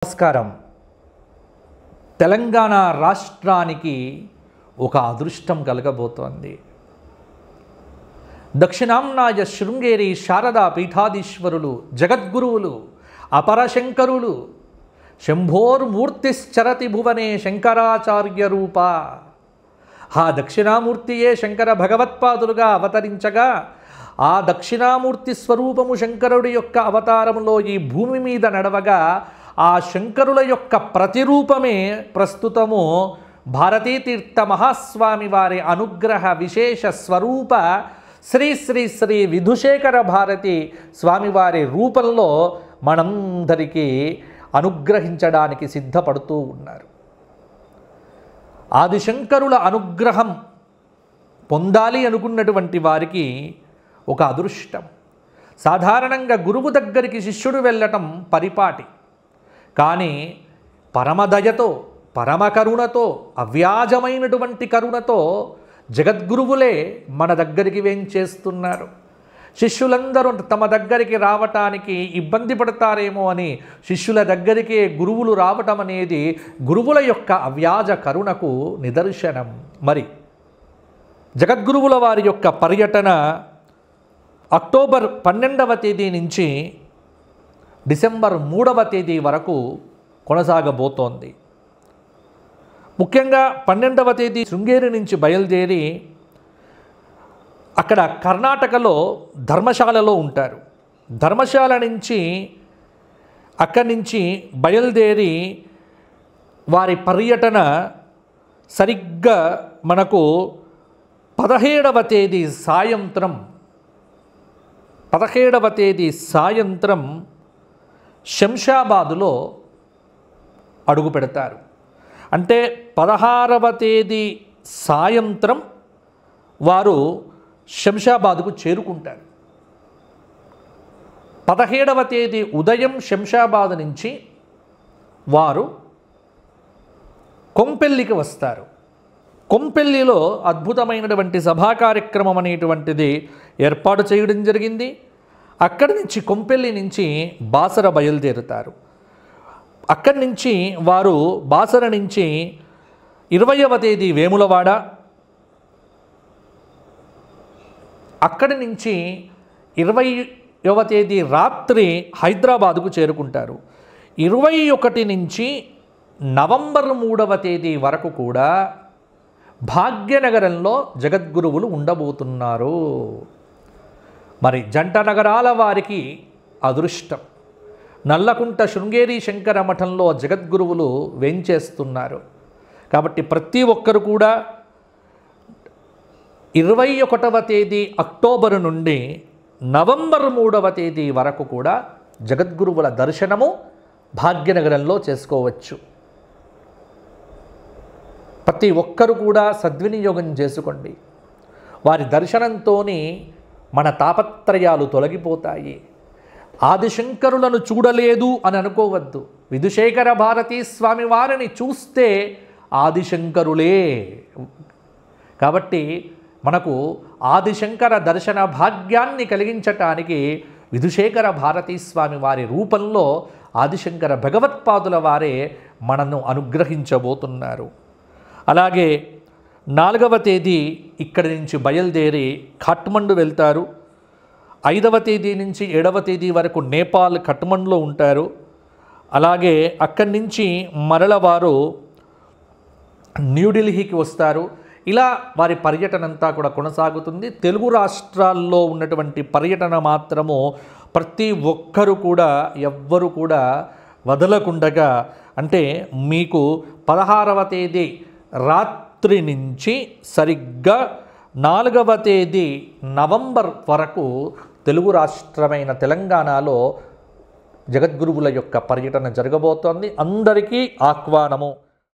నమస్కారం. తెలంగాణ రాష్ట్రానికి ఒక అదృష్టం కలగబోతోంది. దక్షిణాంనాయ శృంగేరి శారదా పీఠాధీశ్వరులు, జగద్గురువులు, అపరశంకరులు, శంభోర్మూర్తిశ్చరతి భువనే శంకరాచార్య రూప. ఆ దక్షిణామూర్తియే శంకర భగవత్పాదులుగా అవతరించగా, ఆ దక్షిణామూర్తి స్వరూపము శంకరుడి యొక్క అవతారంలో ఈ భూమి మీద నడవగా, ఆ శంకరుల యొక్క ప్రతిరూపమే ప్రస్తుతము భారతీతీర్థ మహాస్వామి వారి అనుగ్రహ విశేష స్వరూప శ్రీ శ్రీ శ్రీ విధుశేఖర భారతి స్వామివారి రూపంలో మనందరికీ అనుగ్రహించడానికి సిద్ధపడుతూ ఉన్నారు. ఆదిశంకరుల అనుగ్రహం పొందాలి అనుకున్నటువంటి వారికి ఒక అదృష్టం. సాధారణంగా గురువు దగ్గరికి శిష్యుడు వెళ్ళటం పరిపాటి, కానీ పరమదయతో, పరమకరుణతో, అవ్యాజమైనటువంటి కరుణతో జగద్గురువులే మన దగ్గరికి వేంచేస్తున్నారు. శిష్యులందరూ తమ దగ్గరికి రావటానికి ఇబ్బంది పడతారేమో అని శిష్యుల దగ్గరికే గురువులు రావటం అనేది గురువుల యొక్క అవ్యాజ కరుణకు నిదర్శనం. మరి జగద్గురువుల వారి యొక్క పర్యటన అక్టోబర్ 12వ తేదీ నుంచి డిసెంబర్ 3వ తేదీ వరకు కొనసాగబోతోంది. ముఖ్యంగా 12వ తేదీ శృంగేరి నుంచి బయలుదేరి అక్కడ కర్ణాటకలో ధర్మశాలలో ఉంటారు. ధర్మశాల నుంచి అక్కడి నుంచి బయలుదేరి వారి పర్యటన సరిగ్గా మనకు 17వ తేదీ సాయంత్రం శంషాబాదులో అడుగు పెడతారు. అంటే 16వ తేదీ సాయంత్రం వారు శంషాబాదుకు చేరుకుంటారు. 17వ తేదీ ఉదయం శంషాబాద్ నుంచి వారు కొంపెల్లికి వస్తారు. కొంపెల్లిలో అద్భుతమైనటువంటి సభా కార్యక్రమం అనేటువంటిది ఏర్పాటు చేయడం జరిగింది. అక్కడి నుంచి కొంపెల్లి నుంచి బాసర బయలుదేరుతారు. అక్కడి నుంచి వారు బాసర నుంచి 20వ తేదీ వేములవాడ, అక్కడి నుంచి 20వ తేదీ రాత్రి హైదరాబాదుకు చేరుకుంటారు. 21 నుంచి నవంబర్ 3వ తేదీ వరకు కూడా భాగ్యనగరంలో జగద్గురువులు ఉండబోతున్నారు. మరి జంట నగరాల వారికి అదృష్టం. నల్లకుంట శృంగేరి శంకర మఠంలో జగద్గురువులు వేంచేస్తున్నారు. కాబట్టి ప్రతి ఒక్కరు కూడా 21వ తేదీ అక్టోబర్ నుండి నవంబర్ 3వ తేదీ వరకు కూడా జగద్గురువుల దర్శనము భాగ్యనగరంలో చేసుకోవచ్చు. ప్రతి ఒక్కరు కూడా సద్వినియోగం చేసుకోండి. వారి దర్శనంతోనే మన తాపత్రయాలు తొలగిపోతాయి. ఆదిశంకరులను చూడలేదు అని అనుకోవద్దు. విధుశేఖర భారతీ స్వామి వారిని చూస్తే ఆదిశంకరులే. కాబట్టి మనకు ఆదిశంకర దర్శన భాగ్యాన్ని కలిగించటానికి విధుశేఖర భారతీ స్వామి వారి రూపంలో ఆదిశంకర భగవత్పాదుల వారే మనను అనుగ్రహించబోతున్నారు. అలాగే 4వ తేదీ ఇక్కడి నుంచి బయలుదేరి ఖాట్మండు వెళ్తారు. 5వ తేదీ నుంచి 7వ తేదీ వరకు నేపాల్ ఖాట్మండులో ఉంటారు. అలాగే అక్కడి నుంచి మరల వారు న్యూఢిల్లీకి వస్తారు. ఇలా వారి పర్యటన అంతా కూడా కొనసాగుతుంది. తెలుగు రాష్ట్రాల్లో ఉన్నటువంటి పర్యటన మాత్రము ప్రతి ఒక్కరు కూడా ఎవ్వరు కూడా వదలకుండగా, అంటే మీకు 16వ తేదీ రాత్రి నుంచి సరిగ్గా 4వ తేదీ నవంబర్ వరకు తెలుగు రాష్ట్రమైన తెలంగాణలో జగద్గురువుల యొక్క పర్యటన జరగబోతోంది. అందరికీ ఆహ్వానము.